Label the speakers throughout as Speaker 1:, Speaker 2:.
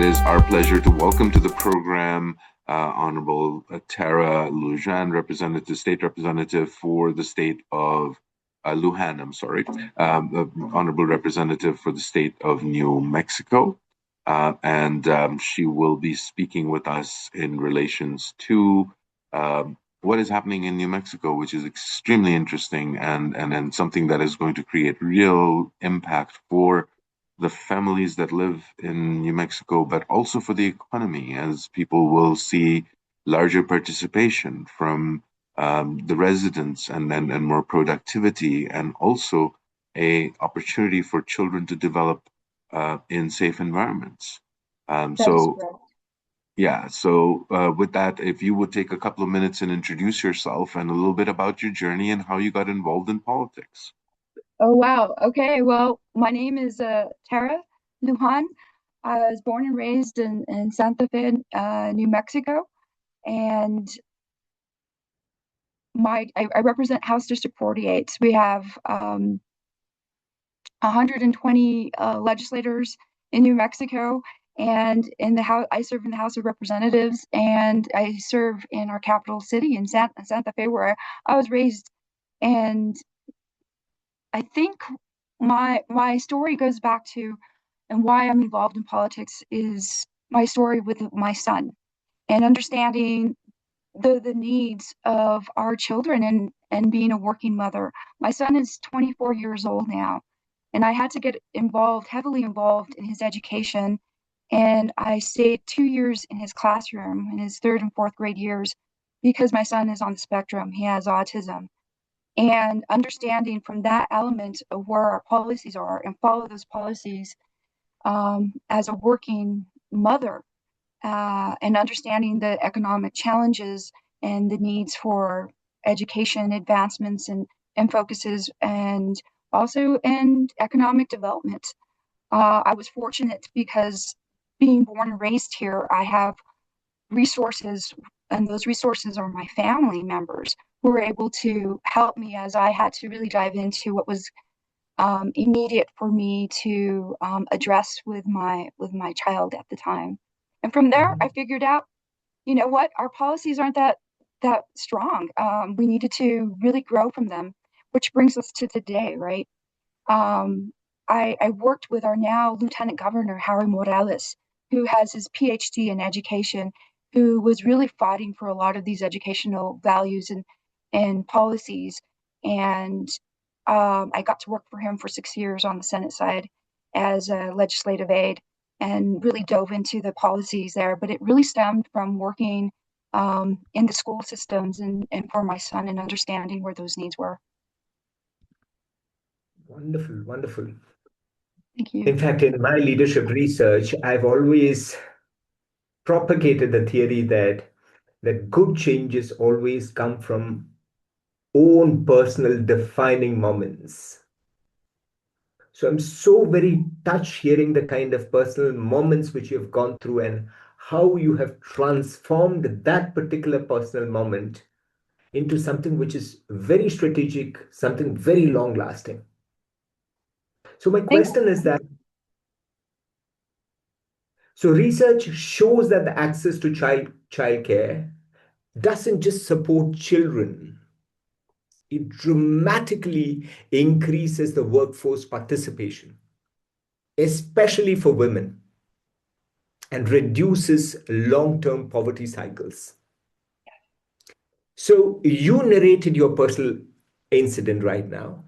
Speaker 1: It is our pleasure to welcome to the program Honorable Tara Lujan, State Representative for the state of Lujan, I'm sorry, Honorable Representative for the state of New Mexico. And she will be speaking with us in relations to what is happening in New Mexico, which is extremely interesting and something that is going to create real impact for the families that live in New Mexico, but also for the economy, as people will see larger participation from the residents and more productivity, and also a opportunity for children to develop in safe environments.
Speaker 2: That is correct.
Speaker 1: Yeah, so with that, if you would take a couple of minutes and introduce yourself and a little bit about your journey and how you got involved in politics.
Speaker 2: Oh, wow. Okay. Well, my name is Tara Lujan. I was born and raised in Santa Fe, New Mexico. And I represent House District 48. We have 120 legislators in New Mexico. And in the House, I serve in the House of Representatives, and I serve in our capital city in Santa Fe, where I was raised. And I think my story goes back to, and why I'm involved in politics is my story with my son, and understanding the needs of our children, and being a working mother. My son is 24 years old now, and I had to get heavily involved in his education. And I stayed 2 years in his classroom in his third and fourth grade years, because my son is on the spectrum. He has autism. And understanding from that element of where our policies are, and follow those policies as a working mother, and understanding the economic challenges and the needs for education advancements, and focuses, and also in economic development. I was fortunate because, being born and raised here, I have resources, and those resources are my family members who were able to help me as I had to really dive into what was immediate for me to address with my child at the time. And from there, I figured out, you know what, our policies aren't that strong. We needed to really grow from them, which brings us to today, right? I worked with our now Lieutenant Governor, Harry Morales, who has his PhD in education, who was really fighting for a lot of these educational values and policies. And I got to work for him for 6 years on the Senate side as a legislative aide, and really dove into the policies there. But it really stemmed from working in the school systems, and for my son, and understanding where those needs were.
Speaker 3: Wonderful, wonderful.
Speaker 2: Thank you.
Speaker 3: In fact, in my leadership research, I've always propagated the theory that good changes always come from own personal defining moments. So I'm so very touched hearing the kind of personal moments which you've gone through, and how you have transformed that particular personal moment into something which is very strategic, something very long lasting. So my question is that, so research shows that the access to childcare doesn't just support children, it dramatically increases the workforce participation, especially for women, and reduces long-term poverty cycles. So you narrated your personal incident right now.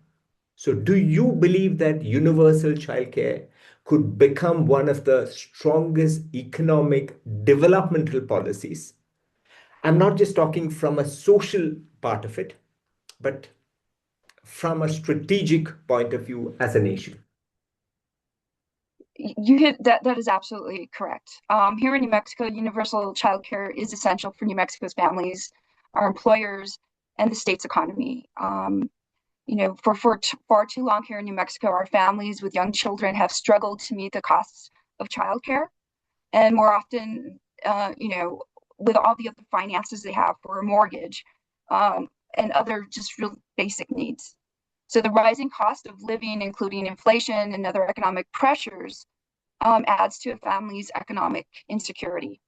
Speaker 3: So do you believe that universal childcare could become one of the strongest economic developmental policies? I'm not just talking from a social part of it, but from a strategic point of view as a nation.
Speaker 2: You hit that. That is absolutely correct. Here in New Mexico, universal childcare is essential for New Mexico's families, our employers, and the state's economy. For far too long here in New Mexico, our families with young children have struggled to meet the costs of childcare, and more often, with all the other finances they have for a mortgage, and other just real basic needs. So the rising cost of living, including inflation and other economic pressures, adds to a family's economic insecurity.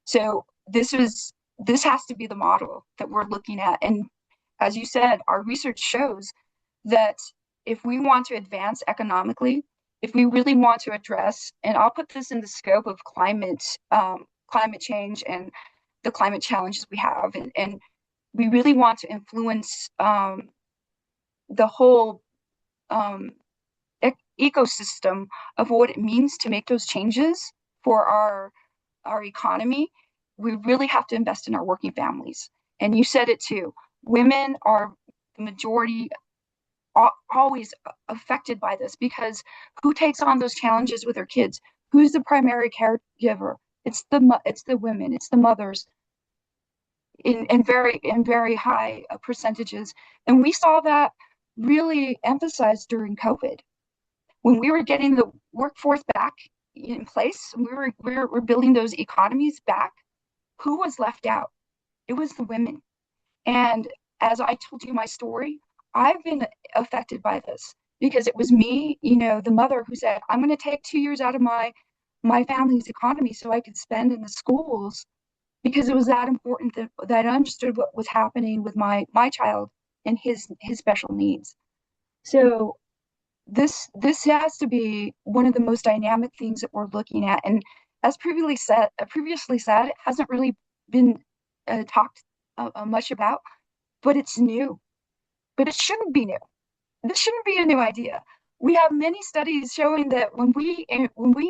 Speaker 2: So this has to be the model that we're looking at. And as you said, our research shows that if we want to advance economically, if we really want to address, and I'll put this in the scope of climate change and the climate challenges we have, and we really want to influence the whole ecosystem of what it means to make those changes for our economy, we really have to invest in our working families. And you said it too. Women are the majority, always affected by this, because who takes on those challenges with their kids? Who's the primary caregiver? It's the women, it's the mothers in very high percentages. And we saw that really emphasized during COVID, when we were getting the workforce back in place, we're building those economies back. Who was left out? It was the women. And as I told you my story, I've been affected by this because it was me, the mother, who said, I'm going to take 2 years out of my family's economy so I could spend in the schools, because it was that important that I understood what was happening with my child and his special needs. So this has to be one of the most dynamic things that we're looking at. And as previously said, it hasn't really been talked much about, but it's new. But it shouldn't be new. This shouldn't be a new idea. We have many studies showing that when we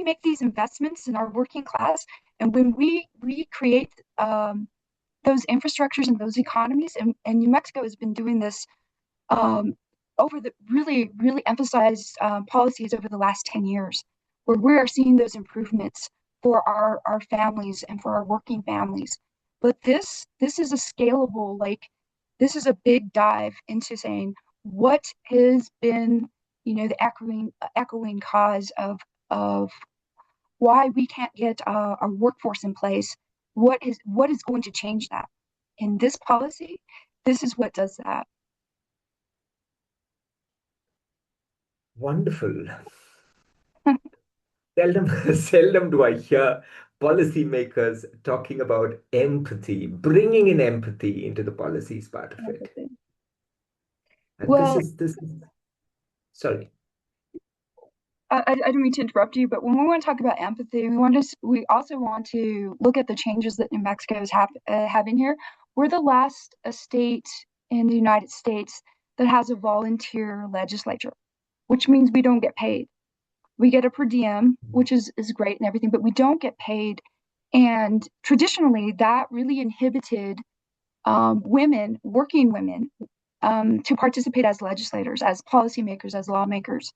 Speaker 2: make these investments in our working class, and when we create those infrastructures and those economies, and New Mexico has been doing this over the really emphasized policies over the last 10 years, where we're seeing those improvements for our families and for our working families. But this is a scalable, this is a big dive into saying what has been, the echoing cause of why we can't get a workforce in place. What is going to change that? In this policy, this is what does that.
Speaker 3: Wonderful. Seldom do I hear policymakers talking about empathy, bringing in empathy into the policies part of it. And
Speaker 2: well,
Speaker 3: this is sorry.
Speaker 2: I don't mean to interrupt you, but when we want to talk about empathy, we also want to look at the changes that New Mexico is having here. We're the last state in the United States that has a volunteer legislature, which means we don't get paid. We get a per diem, which is great and everything, but we don't get paid. And traditionally, that really inhibited working women, to participate as legislators, as policymakers, as lawmakers.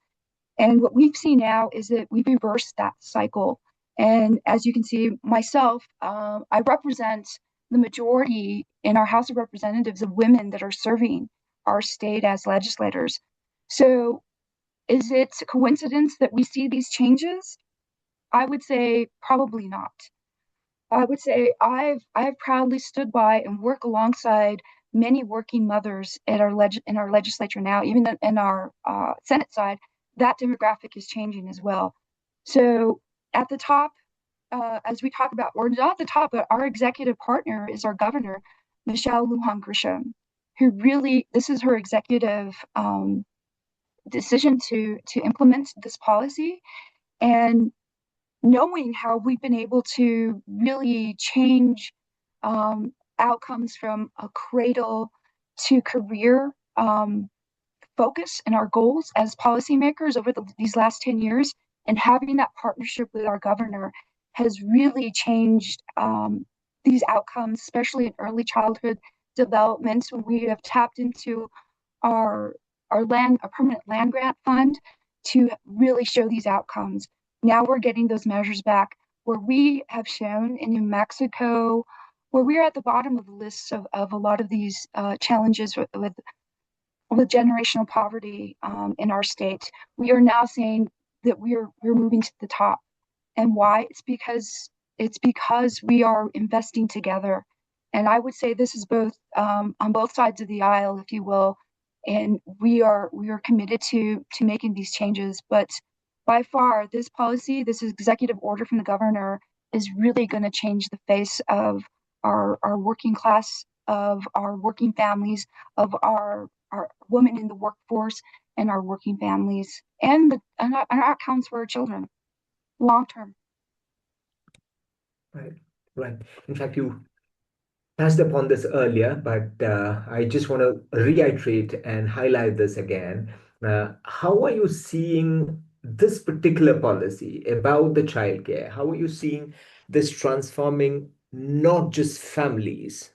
Speaker 2: And what we've seen now is that we've reversed that cycle. And as you can see, myself, I represent the majority in our House of Representatives of women that are serving our state as legislators. So is it a coincidence that we see these changes? I would say probably not. I would say I've proudly stood by and worked alongside many working mothers at in our legislature now, even in our Senate side. That demographic is changing as well. So at the top, as we talk about, or not at the top, but our executive partner is our governor, Michelle Lujan Grisham, who really, this is her executive decision to implement this policy. And knowing how we've been able to really change outcomes from a cradle to career focus in our goals as policymakers over these last 10 years, and having that partnership with our governor has really changed these outcomes, especially in early childhood development, when we have tapped into our a permanent land grant fund to really show these outcomes. Now we're getting those measures back, where we have shown in New Mexico, where we're at the bottom of the list of a lot of these challenges with generational poverty in our state. We are now saying that we're moving to the top. And why? It's because we are investing together. And I would say this is both on both sides of the aisle, if you will. And we are committed to making these changes. But by far, this policy, this executive order from the governor, is really going to change the face of our working class, of our working families, of our women in the workforce, and our working families, and our outcomes for our children long term.
Speaker 3: Right, right. In fact, you touched upon this earlier, but I just want to reiterate and highlight this again. How are you seeing this particular policy about the childcare? How are you seeing this transforming not just families,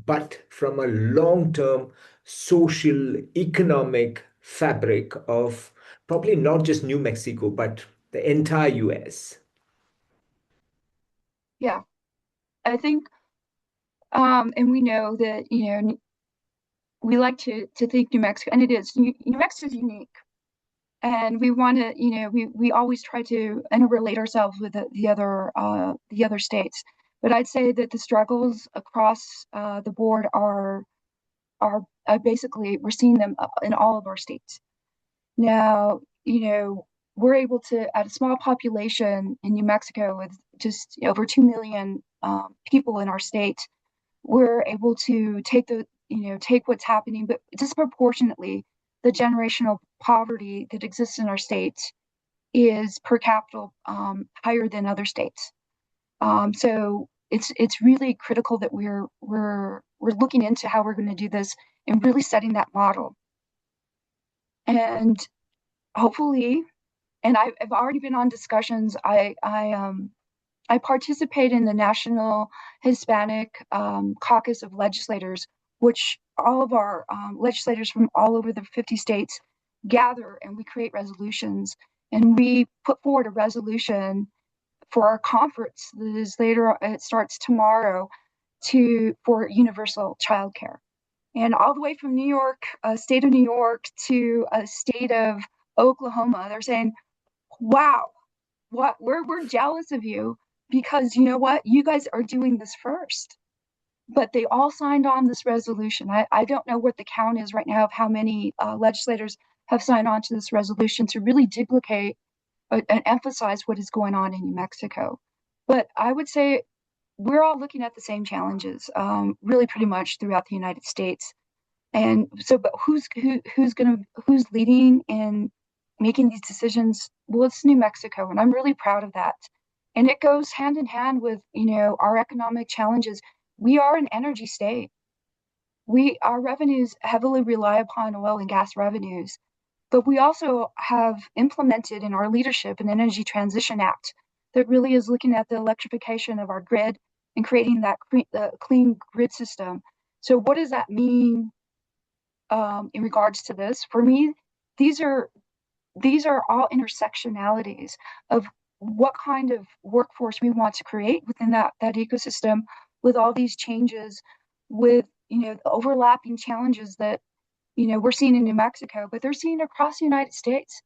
Speaker 3: but from a long-term social, economic fabric of probably not just New Mexico, but the entire US?
Speaker 2: Yeah, I think, and we know that, we like to think New Mexico, and it is, New Mexico is unique. And we want to, we always try to interrelate ourselves with the other states. But I'd say that the struggles across the board are basically, we're seeing them in all of our states. Now, we're able to, at a small population in New Mexico with just over 2 million people in our state, we're able to take what's happening, but disproportionately, the generational poverty that exists in our state is per capita higher than other states. So it's really critical that we're looking into how we're going to do this and really setting that model. And hopefully, and I've already been on discussions. I participate in the National Hispanic Caucus of Legislators, which all of our legislators from all over the 50 states gather, and we create resolutions. And we put forward a resolution for our conference that is later, it starts tomorrow, for universal childcare. And all the way from New York, state of New York, to a state of Oklahoma, they're saying, wow, we're jealous of you, because you know what, you guys are doing this first. But they all signed on this resolution. I don't know what the count is right now of how many legislators have signed on to this resolution to really duplicate and emphasize what is going on in New Mexico. But I would say we're all looking at the same challenges, really pretty much throughout the United States. And so, but who's leading in making these decisions? Well, it's New Mexico, and I'm really proud of that. And it goes hand in hand with, our economic challenges. We are an energy state. Our revenues heavily rely upon oil and gas revenues, but we also have implemented in our leadership an Energy Transition Act that really is looking at the electrification of our grid and creating that clean grid system. So what does that mean in regards to this? For me, these are all intersectionalities of what kind of workforce we want to create within that ecosystem, with all these changes, with the overlapping challenges that we're seeing in New Mexico, but they're seeing across the United States.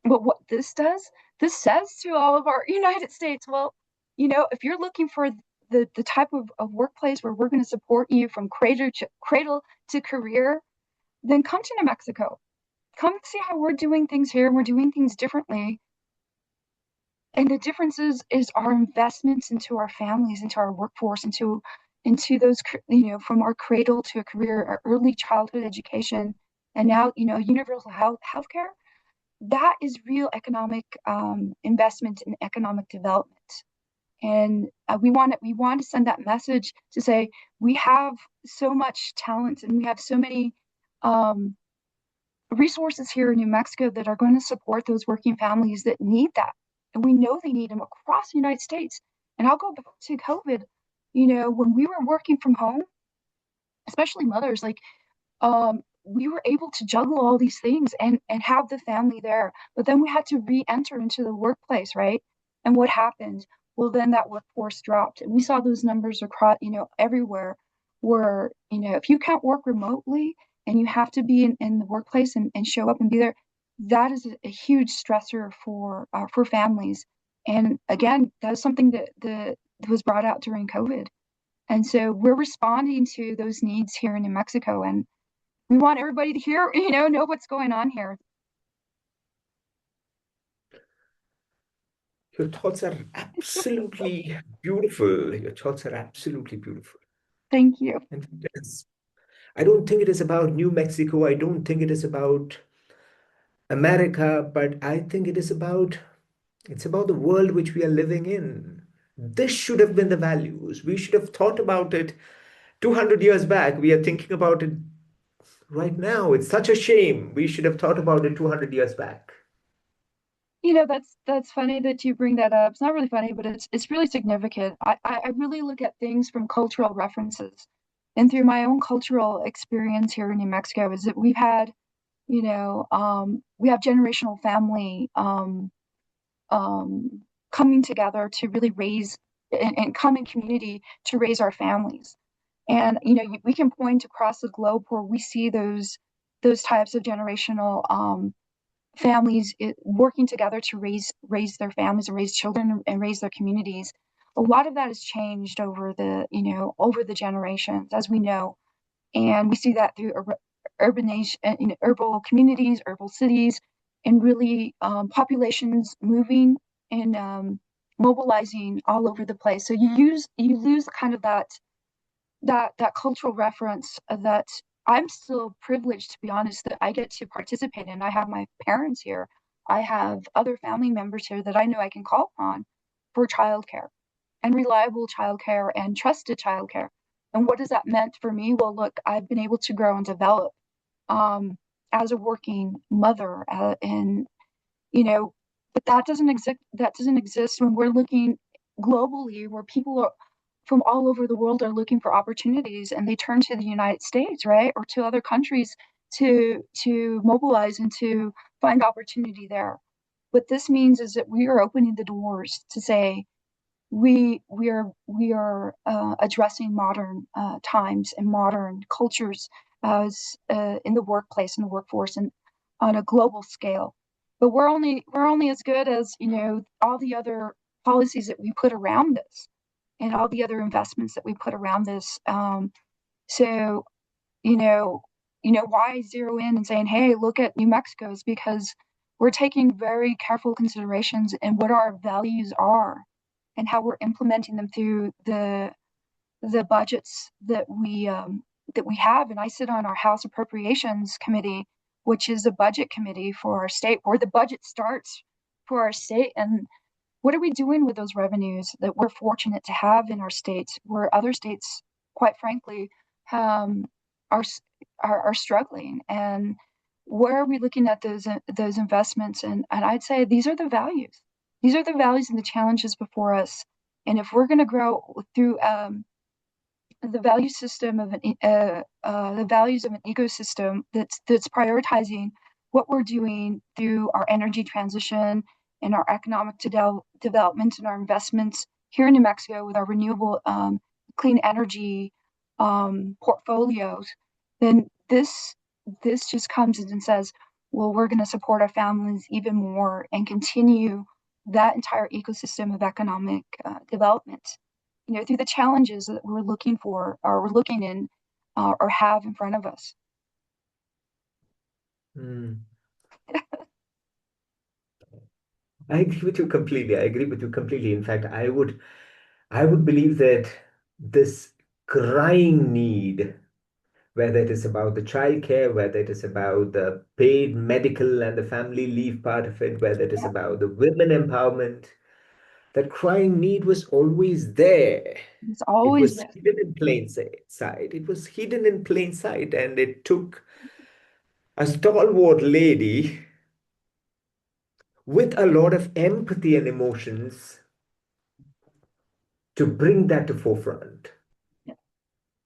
Speaker 2: But what this does, this says to all of our United States, well, if you're looking for the type of workplace where we're going to support you from cradle to career, then come to New Mexico. Come see how we're doing things here. We're doing things differently. And the difference is our investments into our families, into our workforce, into those, from our cradle to a career, our early childhood education, and now, universal healthcare. That is real economic investment in economic development. And we want to send that message to say we have so much talent, and we have so many resources here in New Mexico that are going to support those working families that need that. And we know they need them across the United States. And I'll go back to COVID, when we were working from home, especially mothers, like we were able to juggle all these things and have the family there. But then we had to re-enter into the workplace, right? And what happened? Well, then that workforce dropped. And we saw those numbers across, everywhere, where, if you can't work remotely and you have to be in the workplace and show up and be there, that is a huge stressor for families. And again, that is something that was brought out during COVID. And so we're responding to those needs here in New Mexico, and we want everybody to hear, know what's going on here.
Speaker 3: Your thoughts are absolutely beautiful. Your thoughts are absolutely beautiful.
Speaker 2: Thank you.
Speaker 3: And I don't think it is about New Mexico. I don't think it is about America, but I think it's about the world which we are living in. This should have been the values. We should have thought about it 200 years back. We are thinking about it right now. It's such a shame. We should have thought about it 200 years back.
Speaker 2: That's funny that you bring that up. It's not really funny, but it's really significant. I really look at things from cultural references. And through my own cultural experience here in New Mexico is that we've had, we have generational family coming together to really raise and come in community to raise our families. And we can point across the globe where we see those types of generational families working together to raise their families and raise children and raise their communities. A lot of that has changed over the generations, as we know, and we see that through urbanation, urban communities, urban cities, and really populations moving and mobilizing all over the place. So you lose kind of that cultural reference that I'm still privileged, to be honest, that I get to participate in. I have my parents here. I have other family members here that I know I can call upon for childcare and reliable childcare and trusted childcare. And what has that meant for me? Well, look, I've been able to grow and develop um, as a working mother, and but that doesn't exist. That doesn't exist when we're looking globally, where people are from all over the world are looking for opportunities, and they turn to the United States, right, or to other countries to mobilize and to find opportunity there. What this means is that we are opening the doors to say we are addressing modern times and modern cultures as in the workplace and the workforce and on a global scale. But we're only as good as all the other policies that we put around this and all the other investments that we put around this. So you know, why zero in and saying, hey, look at New Mexico is because we're taking very careful considerations in what our values are and how we're implementing them through the budgets that we have. And I sit on our House Appropriations Committee, which is a budget committee for our state, where the budget starts for our state. And what are we doing with those revenues that we're fortunate to have in our states, where other states, quite frankly, um, are, are struggling? And where are we looking at those investments? And I'd say these are the values. These are the values and the challenges before us. And if we're going to grow through the value system of the values of an ecosystem that's prioritizing what we're doing through our energy transition and our economic development and our investments here in New Mexico with our renewable clean energy portfolios, then this just comes in and says, well, we're going to support our families even more and continue that entire ecosystem of economic development, through the challenges that we're looking for or we're looking in or have in front of us.
Speaker 3: Hmm. I agree with you completely. I agree with you completely. In fact, I would believe that this crying need, whether it is about the childcare, whether it is about the paid medical and the family leave part of it, whether it is
Speaker 2: Yeah,
Speaker 3: about the women empowerment, that crying need was always there.
Speaker 2: it's
Speaker 3: It
Speaker 2: always
Speaker 3: was
Speaker 2: this.
Speaker 3: hidden in plain sight. It was hidden in plain sight, and it took a stalwart lady with a lot of empathy and emotions to bring that to forefront.
Speaker 2: Yeah.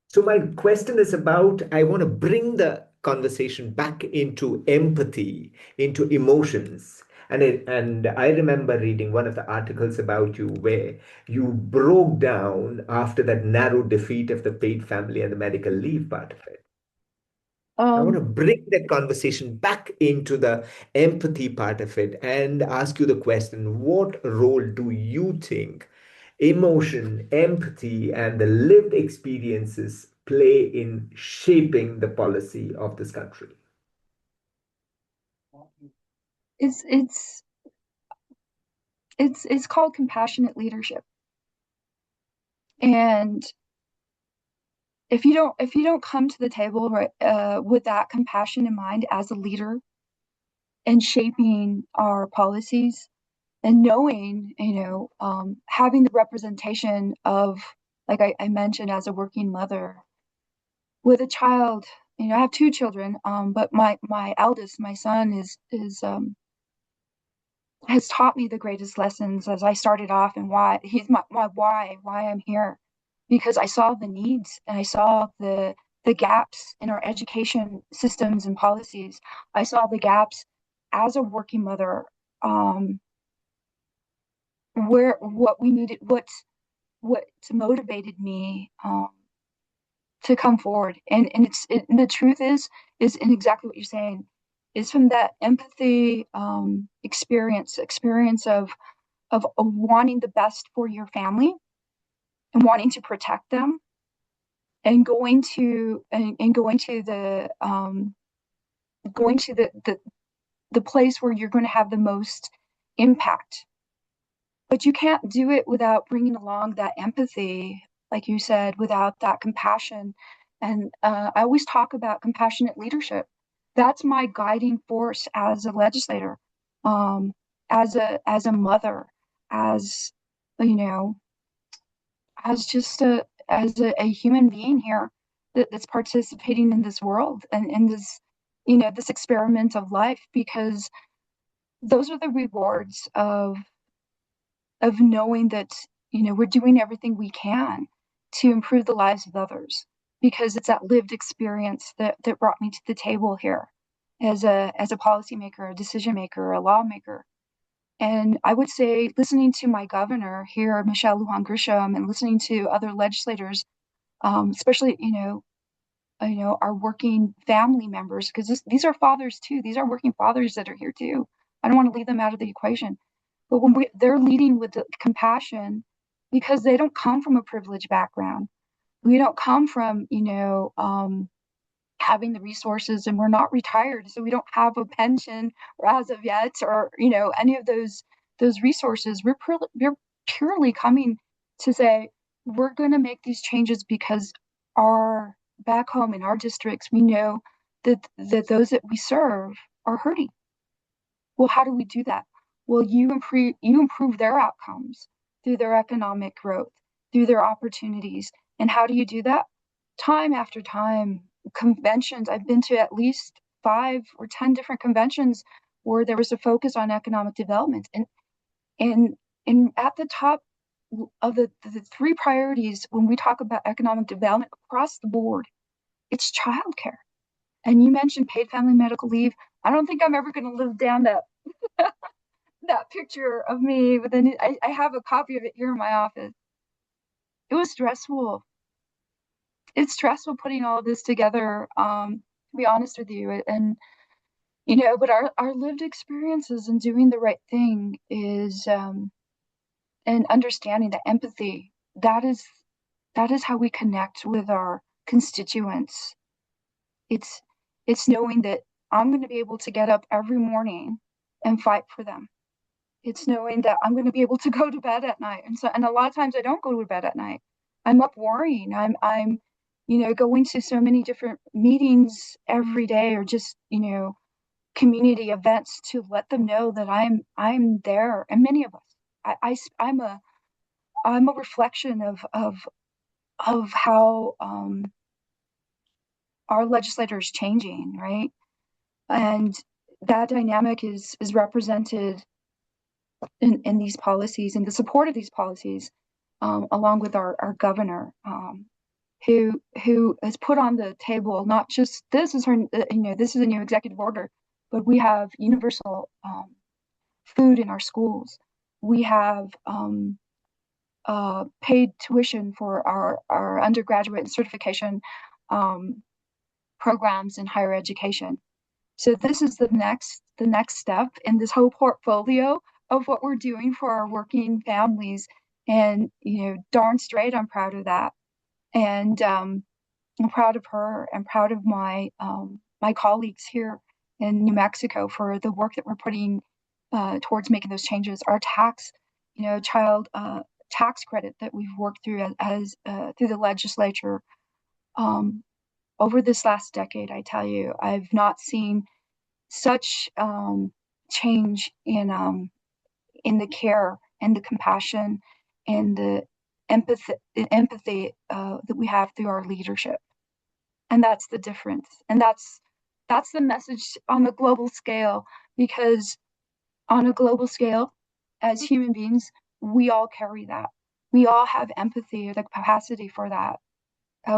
Speaker 3: So my question is about, I want to bring the conversation back into empathy, into emotions. And I remember reading one of the articles about you where you broke down after that narrow defeat of the paid family and the medical leave part of it. I want to
Speaker 2: Um,
Speaker 3: bring that conversation back into the empathy part of it and ask you the question, what role do you think emotion, empathy, and the lived experiences play in shaping the policy of this country?
Speaker 2: it's It's called compassionate leadership. And if you don't come to the table with that compassion in mind as a leader and shaping our policies and knowing, having the representation of, like I mentioned, as a working mother with a child, I have two children, but my eldest, my son, is has taught me the greatest lessons as I started off, and why he's my why I'm here, because I saw the needs and I saw the gaps in our education systems and policies. I saw the gaps as a working mother, where what we needed, what motivated me to come forward. And the truth is in exactly what you're saying, is from that empathy, experience of wanting the best for your family and wanting to protect them, and going to the place where you're going to have the most impact. But you can't do it without bringing along that empathy, like you said, without that compassion. And I always talk about compassionate leadership. That's my guiding force as a legislator, um, as a mother, as you know, as just a human being here that's participating in this world and in this, this experiment of life. Because those are the rewards of knowing that, we're doing everything we can to improve the lives of others, because it's that lived experience that brought me to the table here as a policymaker, a decision maker, a lawmaker. And I would say, listening to my governor here, Michelle Lujan Grisham, and listening to other legislators, especially, our working family members, because these are fathers too. These are working fathers that are here too. I don't want to leave them out of the equation. But when they're leading with the compassion, because they don't come from a privileged background. We don't come from, having the resources, and we're not retired, so we don't have a pension or as of yet, or, any of those resources. We're purely coming to say, we're going to make these changes because our back home in our districts, we know that those that we serve are hurting. Well, how do we do that? Well, you improve their outcomes through their economic growth, through their opportunities. And how do you do that? Time after time, conventions. I've been to at least 5 or 10 different conventions where there was a focus on economic development. And and at the top of the three priorities when we talk about economic development across the board, it's childcare. And you mentioned paid family medical leave. I don't think I'm ever going to live down that picture of me with I have a copy of it here in my office. It was stressful. It's stressful putting all of this together, to be honest with you. And, but our lived experiences and doing the right thing is, and understanding the empathy, that is how we connect with our constituents. It's, it's knowing that I'm going to be able to get up every morning and fight for them. It's knowing that I'm going to be able to go to bed at night. And a lot of times I don't go to bed at night. I'm up worrying. I'm going to so many different meetings every day, or just, community events, to let them know that I'm there. And many of us, I'm a reflection of how, our legislature is changing, right? And that dynamic is represented in these policies, and the support of these policies, along with our governor, who has put on the table not just, this is her, this is a new executive order, but we have universal food in our schools. We have paid tuition for our undergraduate and certification programs in higher education. So this is the next step in this whole portfolio of what we're doing for our working families. And, darn straight, I'm proud of that. And I'm proud of her, and proud of my colleagues here in New Mexico for the work that we're putting towards making those changes. Our tax child tax credit that we've worked through as through the legislature. Over this last decade, I tell you, I've not seen such change in the care and the compassion and the empathy that we have through our leadership. And that's the difference. And that's the message on the global scale, because on a global scale, as human beings, we all carry that. We all have empathy, or the capacity for that.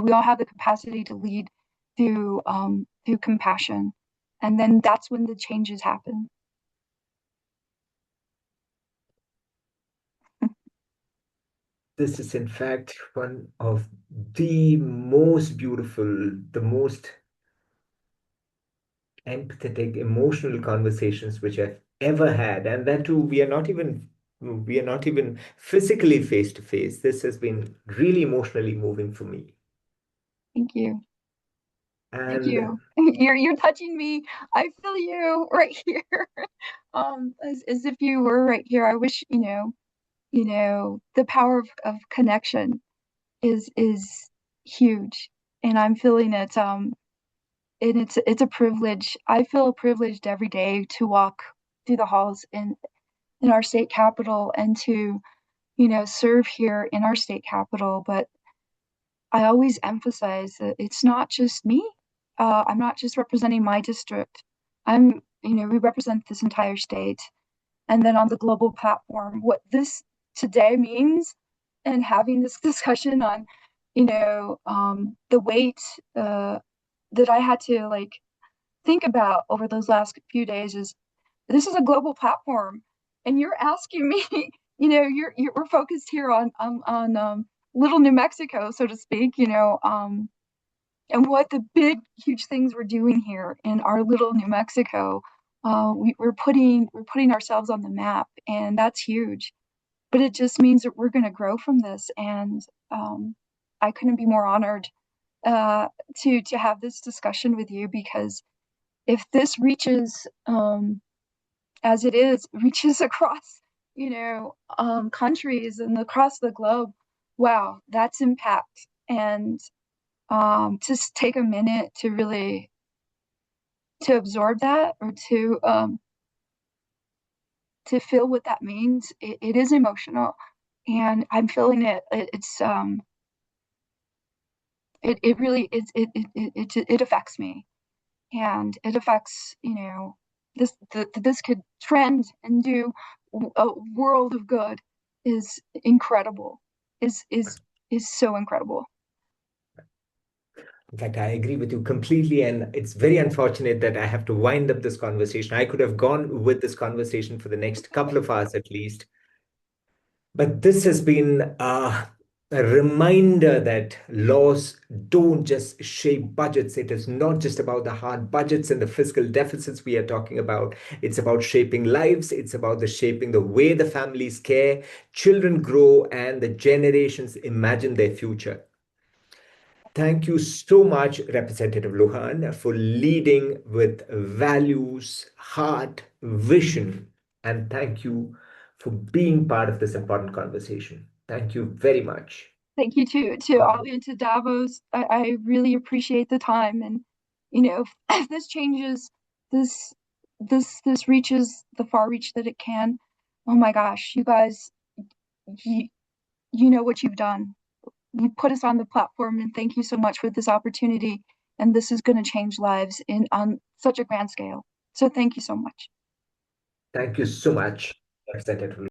Speaker 2: We all have the capacity to lead through compassion, and then that's when the changes happen.
Speaker 3: This is, in fact, one of the most beautiful, the most empathetic, emotional conversations which I've ever had. And that too, we are not even physically face to face. This has been really emotionally moving for me.
Speaker 2: Thank you. Thank
Speaker 3: And
Speaker 2: you. You're touching me. I feel you right here. As if you were right here. I wish, the power of connection is huge. And I'm feeling it. And it's a privilege. I feel privileged every day to walk through the halls in our state capital and to, serve here in our state capital. But I always emphasize that it's not just me. I'm not just representing my district. We represent this entire state. And then on the global platform, what this today means, and having this discussion on, the weight that I had to think about over those last few days is, this is a global platform, and you're asking me, we're focused here on little New Mexico, so to speak, and what the big, huge things we're doing here in our little New Mexico. We're putting ourselves on the map, and that's huge. But it just means that we're going to grow from this, and I couldn't be more honored to have this discussion with you, because if this reaches, as it is, reaches across, countries and across the globe, wow, that's impact. And just take a minute to really to absorb that, or to feel what that means. It is emotional, and I'm feeling it. It really it affects me, and it affects, this could trend and do a world of good. Is incredible. Is so incredible.
Speaker 3: in fact, I agree with you completely. And it's very unfortunate that I have to wind up this conversation. I could have gone with this conversation for the next couple of hours at least. But this has been a reminder that laws don't just shape budgets. It is not just about the hard budgets and the fiscal deficits we are talking about. It's about shaping lives. It's about the shaping the way the families care, children grow, and the generations imagine their future. Thank you so much, Representative Lujan, for leading with values, heart, vision, and thank you for being part of this important conversation. Thank you very much.
Speaker 2: Thank you to all and to Davos. I really appreciate the time, and if this changes, this reaches the far reach that it can. Oh my gosh, you guys, you know what you've done. You put us on the platform, and thank you so much for this opportunity. And this is going to change lives on such a grand scale. So thank you so much.
Speaker 3: Thank you so much, Representative